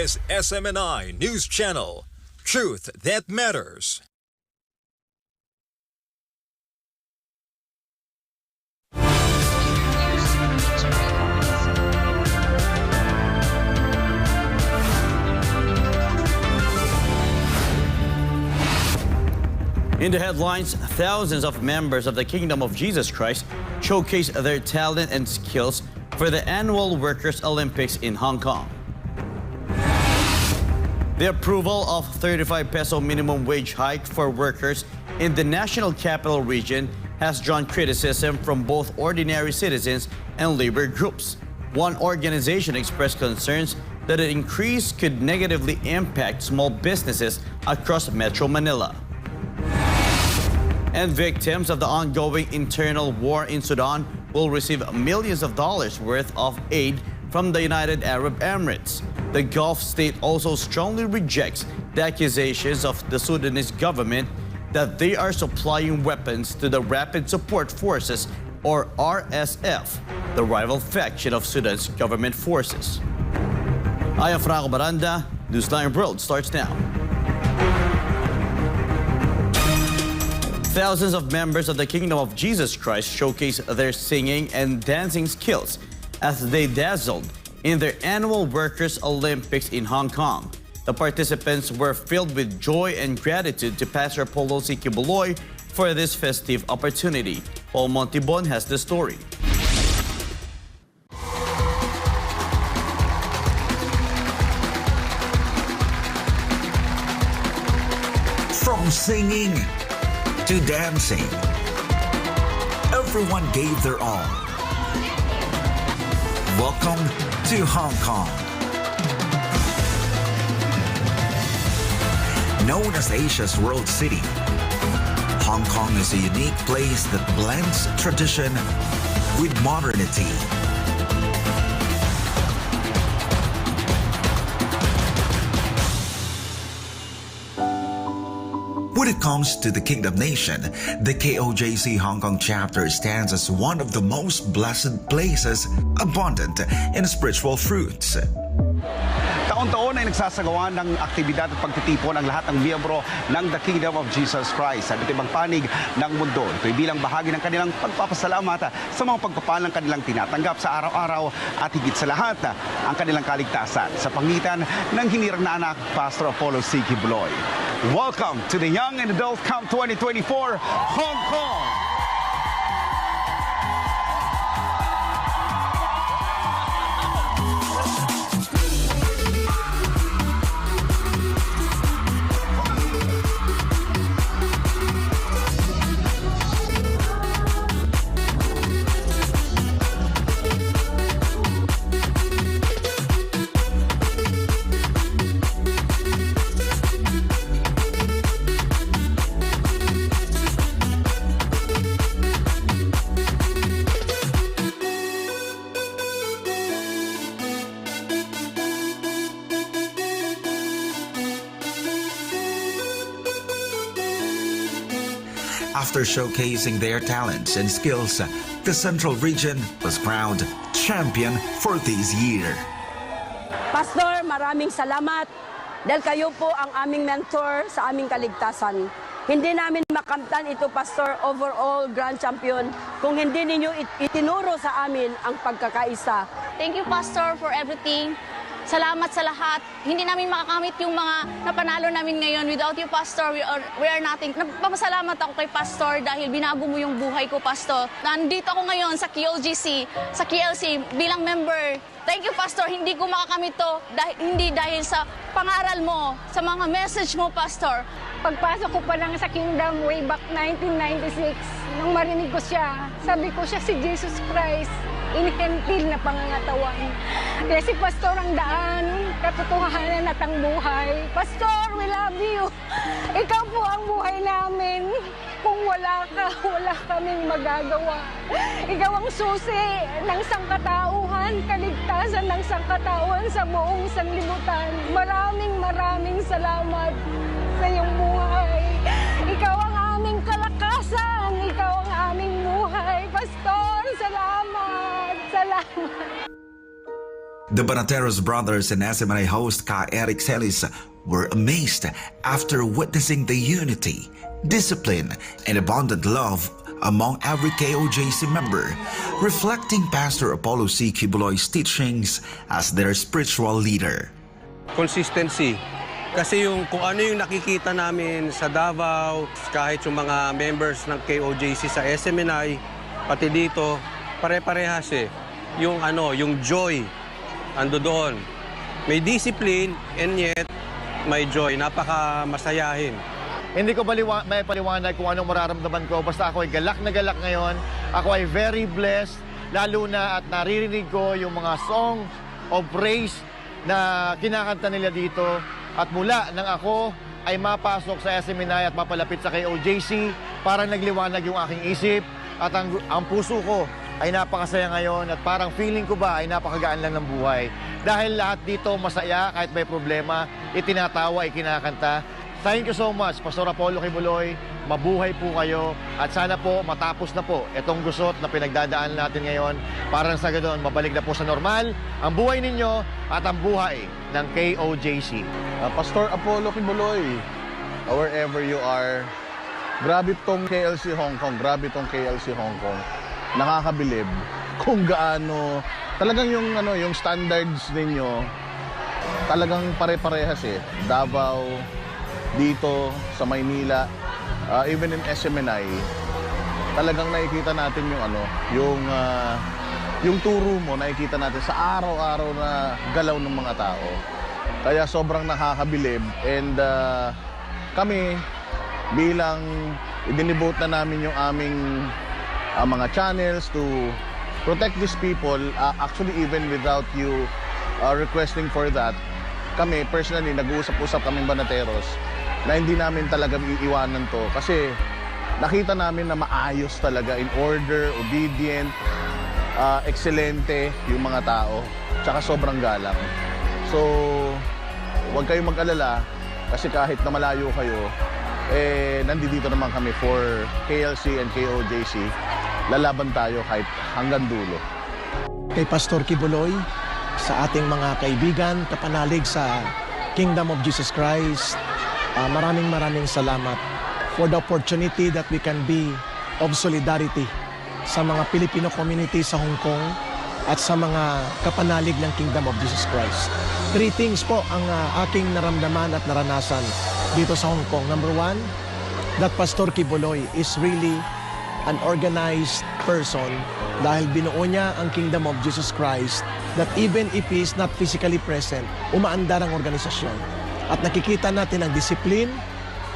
is SMNI News Channel. Truth that matters. In the headlines, thousands of members of the Kingdom of Jesus Christ showcase their talent and skills for the annual Workers' Olympics in Hong Kong. The approval of 35 peso minimum wage hike for workers in the National Capital Region has drawn criticism from both ordinary citizens and labor groups. One organization expressed concerns that an increase could negatively impact small businesses across Metro Manila. And victims of the ongoing internal war in Sudan will receive millions of dollars worth of aid from the United Arab Emirates. The Gulf state also strongly rejects the accusations of the Sudanese government that they are supplying weapons to the Rapid Support Forces, or RSF, the rival faction of Sudan's government forces. I am Franco Baranda. Newsline World starts now. Thousands of members of the Kingdom of Jesus Christ showcase their singing and dancing skills as they dazzled in their annual Workers' Olympics in Hong Kong. The participants were filled with joy and gratitude to Pastor Polo C. Kibuloy for this festive opportunity. Paul Montibon has the story. From singing to dancing, everyone gave their all. Welcome to Hong Kong. Known as Asia's World City, Hong Kong is a unique place that blends tradition with modernity. When it comes to the Kingdom Nation, the KOJC Hong Kong chapter stands as one of the most blessed places abundant in spiritual fruits. Taon-taon ay nagsasagawa ng aktibidad at pagtitipon ang lahat ng miyembro ng The Kingdom of Jesus Christ sa iba't ibang panig ng mundo. Ito'y bilang bahagi ng kanilang pagpapasalamat sa mga pagpapalang kanilang tinatanggap sa araw-araw at higit sa lahat ang kanilang kaligtasan sa pangitan ng hinirang na anak, Pastor Apollo C. Kibuloy. Welcome to the Young and Adult Camp 2024, Hong Kong! After showcasing their talents and skills, the Central Region was crowned champion for this year. Pastor, maraming salamat dahil kayo po ang aming mentor sa aming kaligtasan. Hindi namin makamtan ito, Pastor, overall grand champion, kung hindi ninyo itinuro sa amin ang pagkakaisa. Thank you, Pastor, for everything. Salamat sa lahat. Hindi namin makakamit yung mga napanalo namin ngayon. Without you, Pastor, we are nothing. Nagpapasalamat ako kay Pastor dahil binago mo yung buhay ko, Pastor. Nandito ako ngayon sa KOGC, sa KLC bilang member. Thank you, Pastor. Hindi ko makakamit to hindi dahil sa pangaral mo, sa mga message mo, Pastor. Pagpasok ko pa lang sa Kingdom way back 1996, nung marinig ko siya, sabi ko siya si Jesus Christ. Inhentil na pangangatawan. Kaya si Pastor ang daan, katotohanan at ang buhay. Pastor, we love you. Ikaw po ang buhay namin. Kung wala ka, wala kaming magagawa. Ikaw ang susi ng sangkatauhan, kaligtasan ng sangkatauhan sa buong sanlibutan. Maraming salamat sa iyong buhay. Ikaw ang aming kalakasan. Ikaw ang aming buhay. Pastor, salamat. Salamat. The Banateros brothers and SMNI host Ka Eric Celis were amazed after witnessing the unity, discipline, and abundant love among every KOJC member, reflecting Pastor Apollo C. Kibuloy's teachings as their spiritual leader. Consistency. Kasi kung ano yung nakikita namin sa Davao, kahit yung mga members ng KOJC sa SMNI, pati dito, pare-parehas eh. Yung joy, ando doon. May discipline and yet may joy. Napaka masayahin. Hindi ko may paliwanag kung anong mararamdaman ko. Basta ako ay galak na galak ngayon. Ako ay very blessed. Lalo na at naririnig ko yung mga song of praise na kinakanta nila dito. At mula nang ako ay mapasok sa SMNI at mapalapit sa KOJC, parang nagliwanag yung aking isip at ang puso ko ay napakasaya ngayon at parang feeling ko ba ay napakagaan lang ng buhay. Dahil lahat dito masaya kahit may problema, itinatawa, ikinakanta. Thank you so much, Pastor Apollo Kibuloy. Mabuhay po kayo at sana po matapos na po itong gusot na pinagdadaan natin ngayon para sa ganoon mabalik na po sa normal ang buhay ninyo at ang buhay ng KOJC. Pastor Apollo Kibuloy, wherever you are, grabe tong KLC Hong Kong, Nakakabilib kung gaano talagang yung standards ninyo talagang pare-parehas eh. Davao, dito sa Maynila, even in SMNI, talagang nakikita natin yung turo mo, nakikita natin sa araw-araw na galaw ng mga tao. Kaya sobrang nakakabilib and kami bilang idinivote na namin yung aming mga channels to protect these people, actually even without you requesting for that, kami personally nag-uusap-usap kaming Banateros na hindi namin talaga iiwanan to kasi nakita namin na maayos talaga, in order, obedient, eksselente yung mga tao, tsaka sobrang galang. So, huwag kayong mag-alala kasi kahit na malayo kayo, nandito naman kami for KLC and KOJC. Lalaban tayo kahit hanggang dulo. Kay Pastor Kibuloy, sa ating mga kaibigan, kapanalig sa Kingdom of Jesus Christ, maraming salamat for the opportunity that we can be of solidarity sa mga Filipino community sa Hong Kong at sa mga kapanalig ng Kingdom of Jesus Christ. 3 things po ang aking naramdaman at naranasan dito sa Hong Kong. Number 1, that Pastor Kibuloy is really an organized person dahil binuo niya ang Kingdom of Jesus Christ that even if he is not physically present, umaandar ang organisasyon. At nakikita natin ang discipline,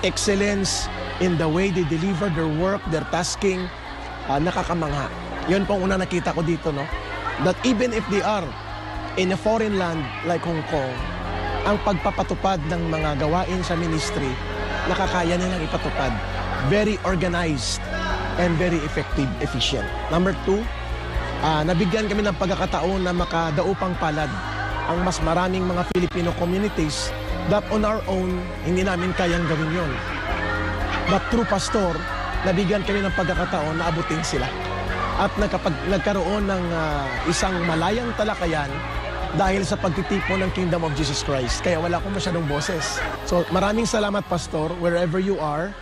excellence in the way they deliver their work, their tasking, nakakamangha. Yun pong una nakita ko dito, no? That even if they are in a foreign land like Hong Kong, ang pagpapatupad ng mga gawain sa ministry, nakakaya nilang ipatupad. Very organized and very effective, efficient. Number 2, nabigyan kami ng pagkakataon na makadaupang palad ang mas maraming mga Filipino communities that on our own, hindi namin kayang gawin yon. But through Pastor, nabigyan kami ng pagkakataon na abutin sila. At nagkaroon ng isang malayang talakayan dahil sa pagtitipon ng Kingdom of Jesus Christ. Kaya wala akong masyadong boses. So maraming salamat, Pastor, wherever you are.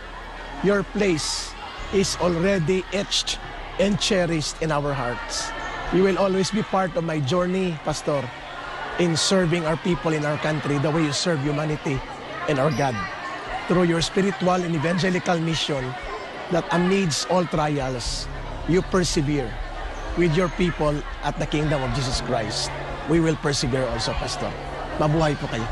Your place is already etched and cherished in our hearts. You will always be part of my journey, Pastor, in serving our people in our country the way you serve humanity and our God. Through your spiritual and evangelical mission that amidst all trials, you persevere with your people at the Kingdom of Jesus Christ. We will persevere also, Pastor. Mabuhay po kayo.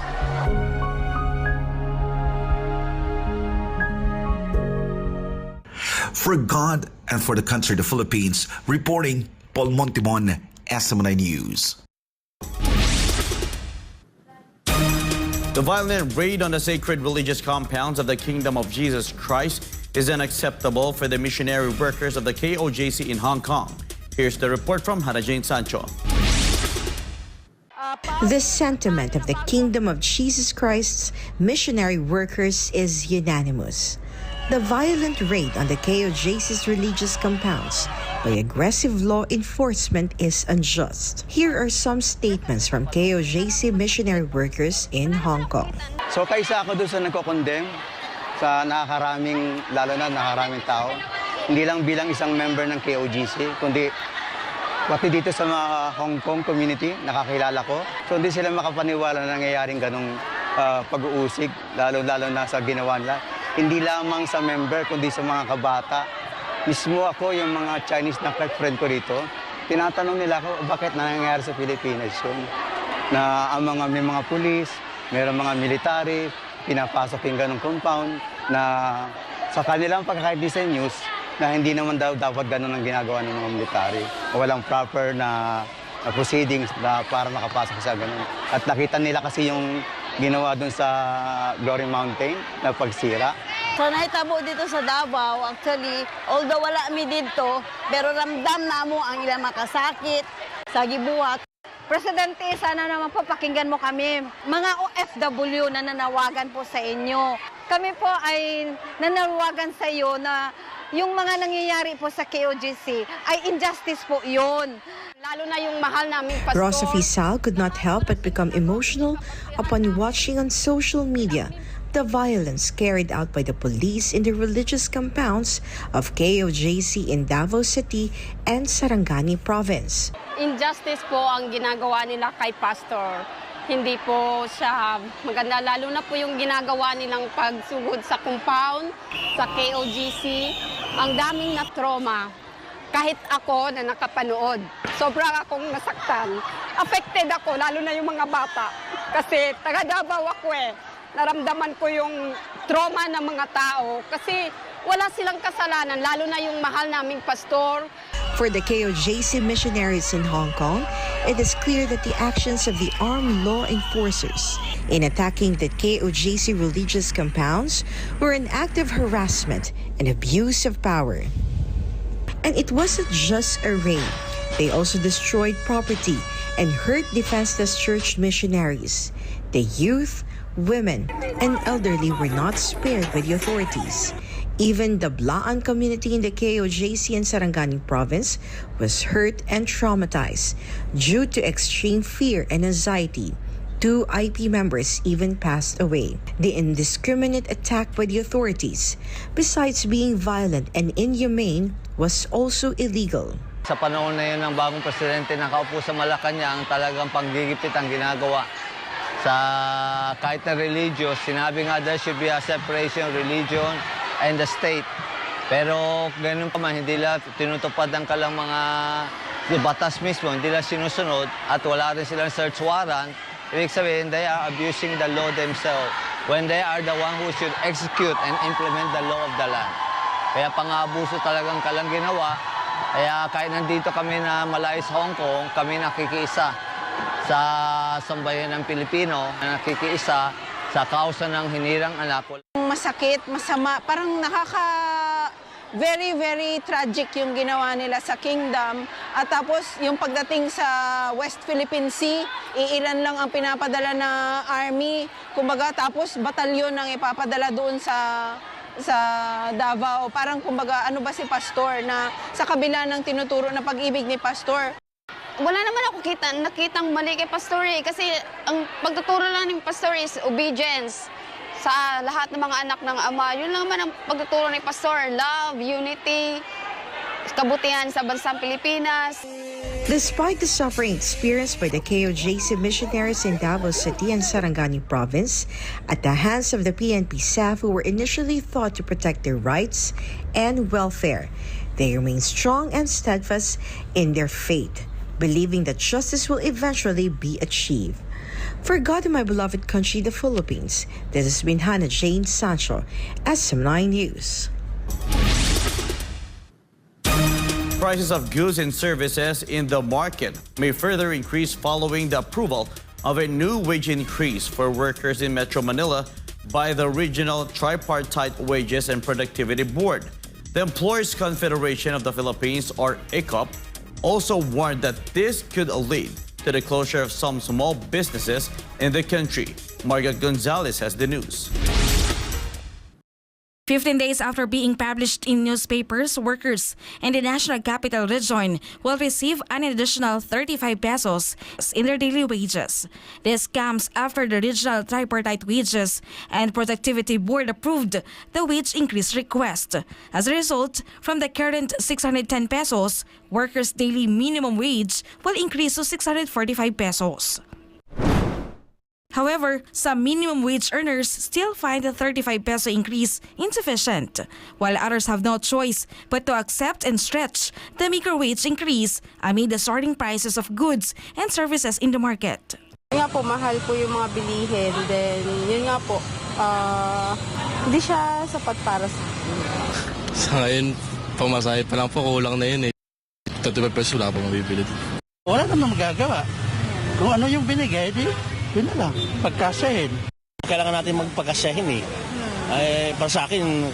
For God and for the country, the Philippines, reporting Paul Montimon, SMNI News. The violent raid on the sacred religious compounds of the Kingdom of Jesus Christ is unacceptable for the missionary workers of the KOJC in Hong Kong. Here's the report from Hannah Jane Sancho. The sentiment of the Kingdom of Jesus Christ's missionary workers is unanimous. The violent raid on the KOJC's religious compounds by aggressive law enforcement is unjust. Here are some statements from KOJC missionary workers in Hong Kong. So kaysa ako doon sa nagko-condemn sa lalo na nakaraming tao, hindi lang bilang isang member ng KOJC, kundi pati dito sa mga Hong Kong community, nakakilala ko. So hindi sila makapaniwala na nangyayaring ganong pag-uusig, lalo na sa ginawa nila. Hindi lamang sa member, kundi sa mga kabata. Mismo ako, yung mga Chinese na friend ko rito, tinatanong nila ako, bakit nangyayari sa Pilipinas yun? Na may mga pulis, mayroong mga military, pinapasok yung ganong compound, na sa kanilang pagkakaintindi sa news, na hindi naman dapat ganun ang ginagawa ng mga military. Walang proper na proceedings na para makapasok sa ganun. At nakita nila kasi yung ginawa dun sa Glory Mountain na pagsira. So nahitabo dito sa Davao, actually, although wala mi dito, pero ramdam na mo ang ilang makasakit sa gibuhat. Presidente, sana naman po pakinggan mo kami. Mga OFW na nanawagan po sa inyo. Kami po ay nanawagan sa iyo na yung mga nangyayari po sa KOJC ay injustice po yun. Lalo na yung mahal naming pastor. Rosa Fisal could not help but become emotional upon watching on social media the violence carried out by the police in the religious compounds of KOJC in Davao City and Sarangani Province. Injustice po ang ginagawa nila kay pastor. Hindi po siya maganda, lalo na po yung ginagawa nilang pagsugod sa compound, sa KOJC. Ang daming na trauma. Kahit ako na nakapanood, sobrang akong nasaktan. Affected ako, lalo na yung mga bata. Kasi taga Davao ako Naramdaman ko yung trauma ng mga tao kasi wala silang kasalanan, lalo na yung mahal naming pastor. For the KOJC missionaries in Hong Kong, it is clear that the actions of the armed law enforcers in attacking the KOJC religious compounds were an act of harassment and abuse of power. And it wasn't just a raid. They also destroyed property and hurt defenseless church missionaries. The youth, women, and elderly were not spared by the authorities. Even the Blaan community in the KOJC and Sarangani province was hurt and traumatized due to extreme fear and anxiety. 2 IP members even passed away. The indiscriminate attack by the authorities, besides being violent and inhumane, was also illegal. Sa panahon na yun ng bagong presidente nakaupo sa Malacanang, talagang paggigipit ang ginagawa sa kahit na religious. Sinabi nga there should be a separation of religion and the state. Pero ganun pa man, hindi lang tinutupad ang kalang mga batas mismo, hindi lang sinusunod at wala rin silang search warrant. Ibig sabihin, they are abusing the law themselves when they are the one who should execute and implement the law of the land. Kaya pang-abuso talagang kalang ginawa. Kaya kahit nandito kami na malayo sa Hong Kong, kami nakikiisa sa sambayan ng Pilipino, nakikiisa sa kausa ng hinirang anak. Masakit, masama, parang very, very tragic yung ginawa nila sa Kingdom. At tapos yung pagdating sa West Philippine Sea, iilan lang ang pinapadala na army. Kumbaga, tapos batalyon ang ipapadala doon sa Davao. Parang kumbaga, ano ba si Pastor na sa kabila ng tinuturo na pag-ibig ni Pastor. Wala naman ako nakitang mali kay Pastor kasi ang pagtuturo lang ng Pastor is obedience sa lahat ng mga anak ng Ama. Yun lang naman ang pagtuturo ni Pastor, love, unity, kabutihan sa bansang Pilipinas. Despite the suffering experienced by the KOJC missionaries in Davao City and Sarangani Province at the hands of the PNP SAF who were initially thought to protect their rights and welfare, they remain strong and steadfast in their faith, believing that justice will eventually be achieved. For God and my beloved country, the Philippines, this has been Hannah Jane Sancho, SM9 News. Prices of goods and services in the market may further increase following the approval of a new wage increase for workers in Metro Manila by the Regional Tripartite Wages and Productivity Board. The Employers Confederation of the Philippines, or ECOP, also warned that this could lead to the closure of some small businesses in the country. Margaret Gonzalez has the news. 15 days after being published in newspapers, workers in the National Capital Region will receive an additional 35 pesos in their daily wages. This comes after the Regional Tripartite Wages and Productivity Board approved the wage increase request. As a result, from the current 610 pesos, workers' daily minimum wage will increase to 645 pesos. However, some minimum wage earners still find the 35 peso increase insufficient, while others have no choice but to accept and stretch the meager wage increase amid the soaring prices of goods and services in the market. Yun nga po, mahal po yung mga bilihin. Then, yun nga po, hindi siya sapat para sa akin. Sa ngayon, pamasahe pa lang po, kulang na yun eh. 35 pesos wala po mabibili. Wala naman magagawa. Kung ano yung binigay, yun na lang, pagkasahin. Kailangan natin magpagkasahin eh. Para sa akin,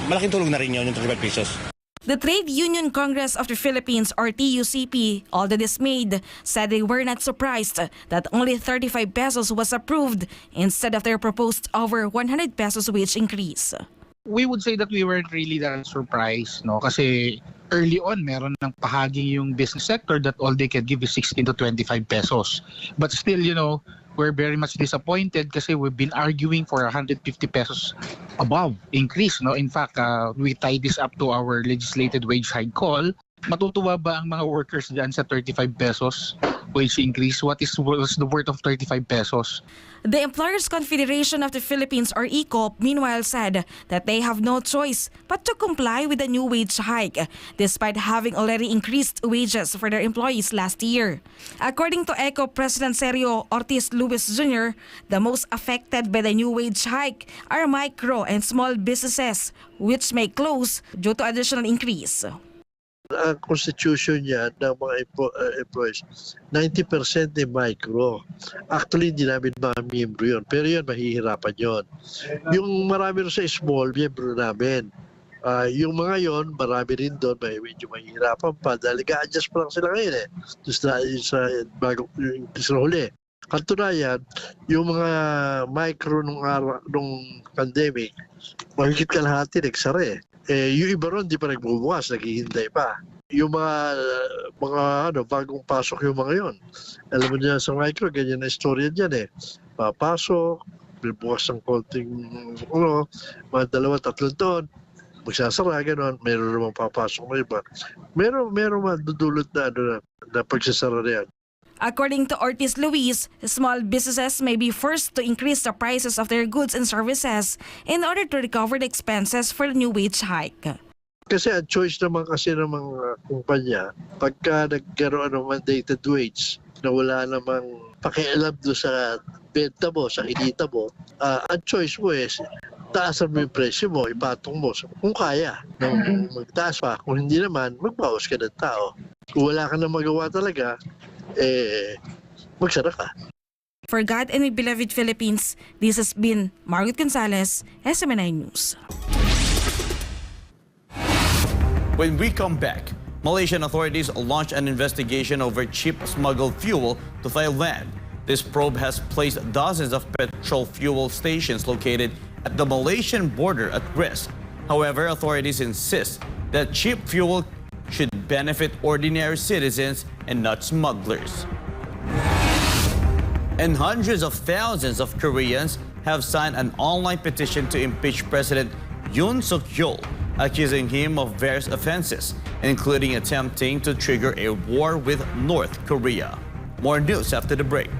malaking tulong na rin yun yung 35 pesos. The Trade Union Congress of the Philippines or TUCP, although dismayed, said they were not surprised that only 35 pesos was approved instead of their proposed over 100 pesos wage increase. We would say that we weren't really that surprised, no? Kasi early on, meron ng pahaging yung business sector that all they can give is 16 to 25 pesos. But still, we're very much disappointed kasi we've been arguing for 150 pesos above increase, no? In fact, we tied this up to our legislated wage hike call. Matutuwa ba ang mga workers dyan sa 35 pesos wage increase? What's the worth of 35 pesos? The Employers Confederation of the Philippines or ECOP meanwhile said that they have no choice but to comply with the new wage hike despite having already increased wages for their employees last year. According to ECOP President Sergio Ortiz Luis Jr., the most affected by the new wage hike are micro and small businesses which may close due to additional increase. Ang constitution niya ng mga employees, 90% ay micro. Actually, hindi namin ma-miyembro yun. Pero yun, mahihirapan yun. Yung marami rin sa small, miyembro namin. Yung mga yon, marami rin doon, medyo mahihirapan pa. Dahil ka-adjust pa lang sila ngayon eh. Sa bagong huli. Katunayan, yung mga micro nung pandemic, mahigit kalahati nagsara eh. Yung iba ron, di pa nagbubukas, naghihintay pa. Yung mga bagong pasok yung mga yon. Alam mo niya sa micro, ganyan na istorya dyan eh. Papasok, bubukas ng konting, mga 2-3 taon, magsasara, gano'n, meron naman papasok na iba. Meron madudulot na pagsasara na yan. According to Ortiz Luis, small businesses may be forced to increase the prices of their goods and services in order to recover the expenses for the new wage hike. Kasi ang choice naman kasi ng mga kumpanya, pagka nagkaroon ng mandated wage na wala namang pakialam doon sa benta mo, sa kinita mo, ang choice mo is taasan mo yung presyo mo, ipatong mo. Kung kaya, magtaas pa. Kung hindi naman, magbawas ka ng tao. Kung wala ka na magawa talaga, magsara ka. For God and my beloved Philippines, this has been Margaret Gonzalez, SMNI News. When we come back, Malaysian authorities launched an investigation over cheap smuggled fuel to Thailand. This probe has placed dozens of petrol fuel stations located at the Malaysian border at risk. However, authorities insist that cheap fuel should benefit ordinary citizens and not smugglers. And hundreds of thousands of Koreans have signed an online petition to impeach President Yoon Suk-yeol, accusing him of various offenses, including attempting to trigger a war with North Korea. More news after the break.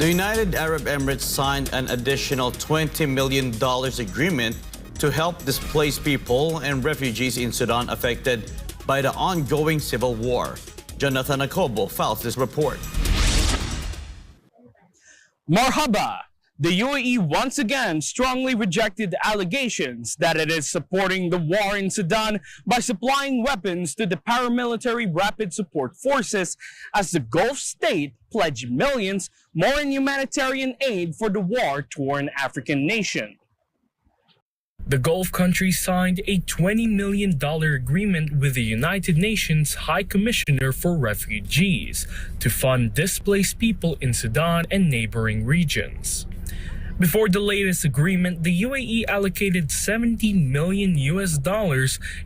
The United Arab Emirates signed an additional $20 million agreement to help displaced people and refugees in Sudan affected by the ongoing civil war. Jonathan Akobo files this report. Marhaba! The UAE once again strongly rejected allegations that it is supporting the war in Sudan by supplying weapons to the paramilitary Rapid Support Forces as the Gulf state pledged millions more in humanitarian aid for the war-torn African nation. The Gulf countries signed a $20 million agreement with the United Nations High Commissioner for Refugees to fund displaced people in Sudan and neighboring regions. Before the latest agreement, the UAE allocated $17 million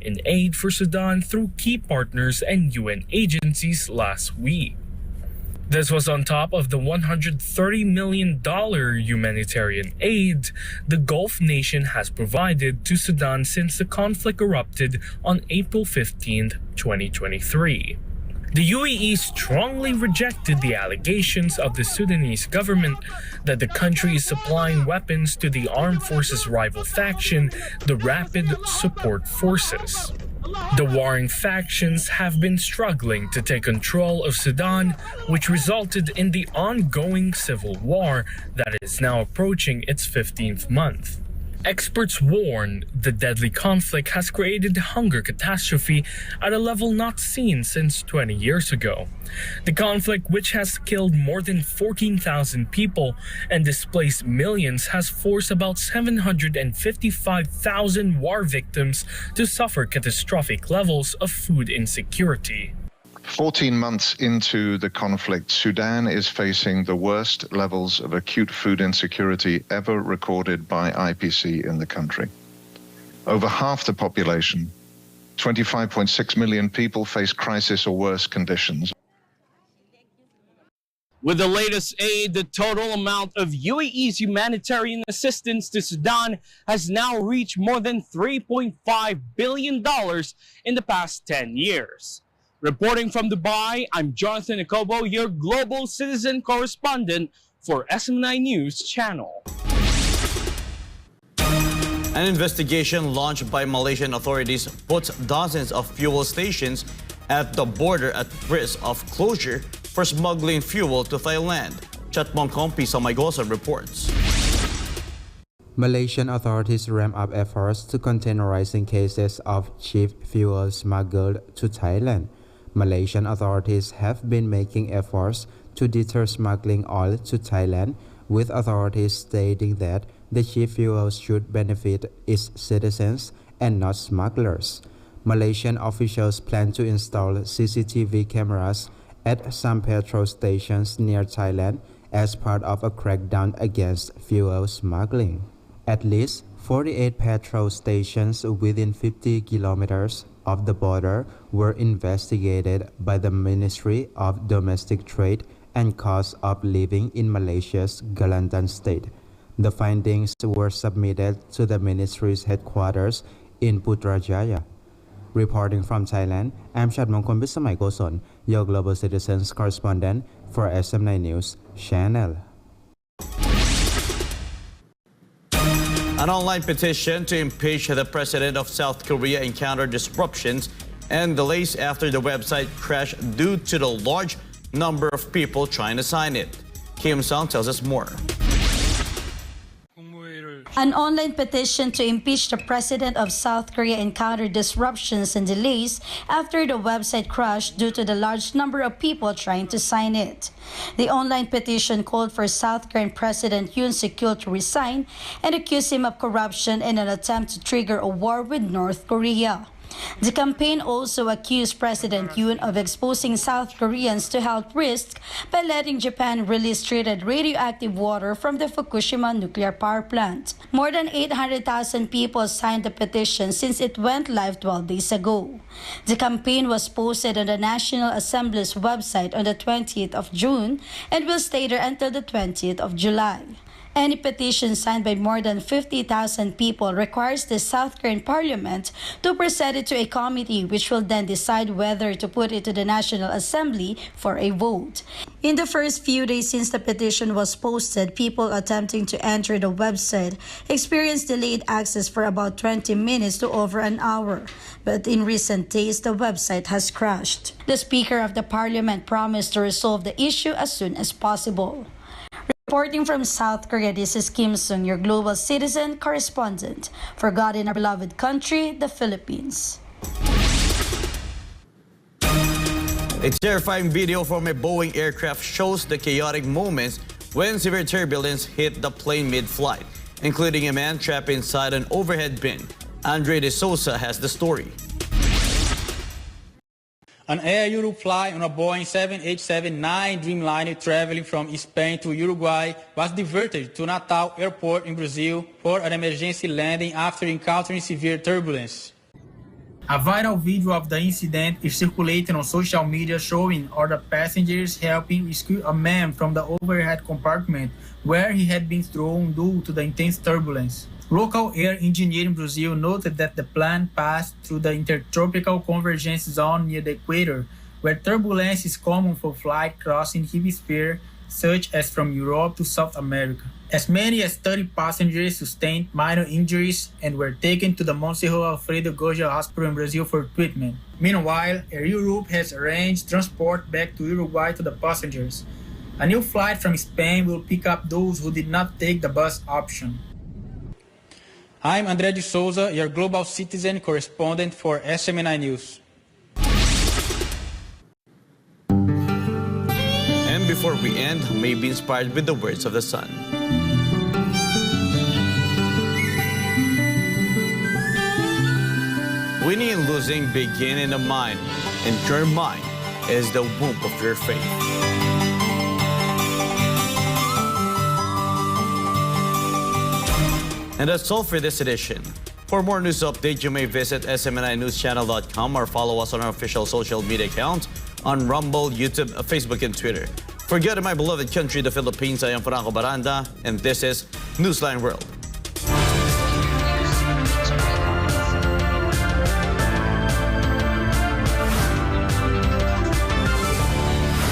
in aid for Sudan through key partners and UN agencies last week. This was on top of the $130 million humanitarian aid the Gulf nation has provided to Sudan since the conflict erupted on April 15, 2023. The UAE strongly rejected the allegations of the Sudanese government that the country is supplying weapons to the armed forces' rival faction, the Rapid Support Forces. The warring factions have been struggling to take control of Sudan, which resulted in the ongoing civil war that is now approaching its 15th month. Experts warn the deadly conflict has created a hunger catastrophe at a level not seen since 20 years ago. The conflict, which has killed more than 14,000 people and displaced millions, has forced about 755,000 war victims to suffer catastrophic levels of food insecurity. 14 months into the conflict, Sudan is facing the worst levels of acute food insecurity ever recorded by IPC in the country. Over half the population, 25.6 million people, face crisis or worse conditions. With the latest aid, the total amount of UAE's humanitarian assistance to Sudan has now reached more than $3.5 billion in the past 10 years. Reporting from Dubai, I'm Jonathan Akobo, your global citizen correspondent for SM9 News Channel. An investigation launched by Malaysian authorities puts dozens of fuel stations at the border at risk of closure for smuggling fuel to Thailand. Chatmong Kompi Samaigosan reports. Malaysian authorities ramp up efforts to contain rising cases of cheap fuel smuggled to Thailand. Malaysian authorities have been making efforts to deter smuggling oil to Thailand, with authorities stating that the cheap fuel should benefit its citizens and not smugglers. Malaysian officials plan to install CCTV cameras at some petrol stations near Thailand as part of a crackdown against fuel smuggling. At least 48 petrol stations within 50 kilometers of the border were investigated by the Ministry of Domestic Trade and Cost of Living in Malaysia's Kelantan state. The findings were submitted to the ministry's headquarters in Putrajaya. Reporting from Thailand, I'm Chatmong Samaigosan, your global citizens correspondent for SM9 News Channel. An online petition to impeach the president of South Korea encountered disruptions and delays after the website crashed due to the large number of people trying to sign it. Kim Song tells us more. An online petition to impeach the president of South Korea encountered disruptions and delays after the website crashed due to the large number of people trying to sign it. The online petition called for South Korean President Yoon Suk-yeol to resign and accused him of corruption in an attempt to trigger a war with North Korea. The campaign also accused President Yoon of exposing South Koreans to health risks by letting Japan release treated radioactive water from the Fukushima nuclear power plant. More than 800,000 people signed the petition since it went live 12 days ago. The campaign was posted on the National Assembly's website on the 20th of June and will stay there until the 20th of July. Any petition signed by more than 50,000 people requires the South Korean parliament to present it to a committee which will then decide whether to put it to the National Assembly for a vote. In the first few days since the petition was posted, people attempting to enter the website experienced delayed access for about 20 minutes to over an hour. But in recent days, the website has crashed. The Speaker of the Parliament promised to resolve the issue as soon as possible. Reporting from South Korea, this is Kim Sung, your global citizen correspondent for God in our beloved country, the Philippines. A terrifying video from a Boeing aircraft shows the chaotic moments when severe turbulence hit the plane mid-flight, including a man trapped inside an overhead bin. Andre De Souza has the story. An Air Europe flight on a Boeing 787-9 Dreamliner traveling from Spain to Uruguay was diverted to Natal Airport in Brazil for an emergency landing after encountering severe turbulence. A viral video of the incident is circulating on social media showing other passengers helping rescue a man from the overhead compartment where he had been thrown due to the intense turbulence. Local air engineer in Brazil noted that the plane passed through the intertropical convergence zone near the equator, where turbulence is common for flights crossing hemispheres such as from Europe to South America. As many as 30 passengers sustained minor injuries and were taken to the Monsenhor Alfredo Goja Hospital in Brazil for treatment. Meanwhile, Air Europe has arranged transport back to Uruguay to the passengers. A new flight from Spain will pick up those who did not take the bus option. I'm Andre De Souza, your global citizen correspondent for SMNI News. And before we end, may be inspired with the words of the sun. Winning and losing begin in the mind, and your mind is the womb of your faith. And that's all for this edition. For more news updates, you may visit smninewschannel.com or follow us on our official social media accounts on Rumble, YouTube, Facebook, and Twitter. For good in my beloved country, the Philippines, I am Franco Baranda, and this is Newsline World.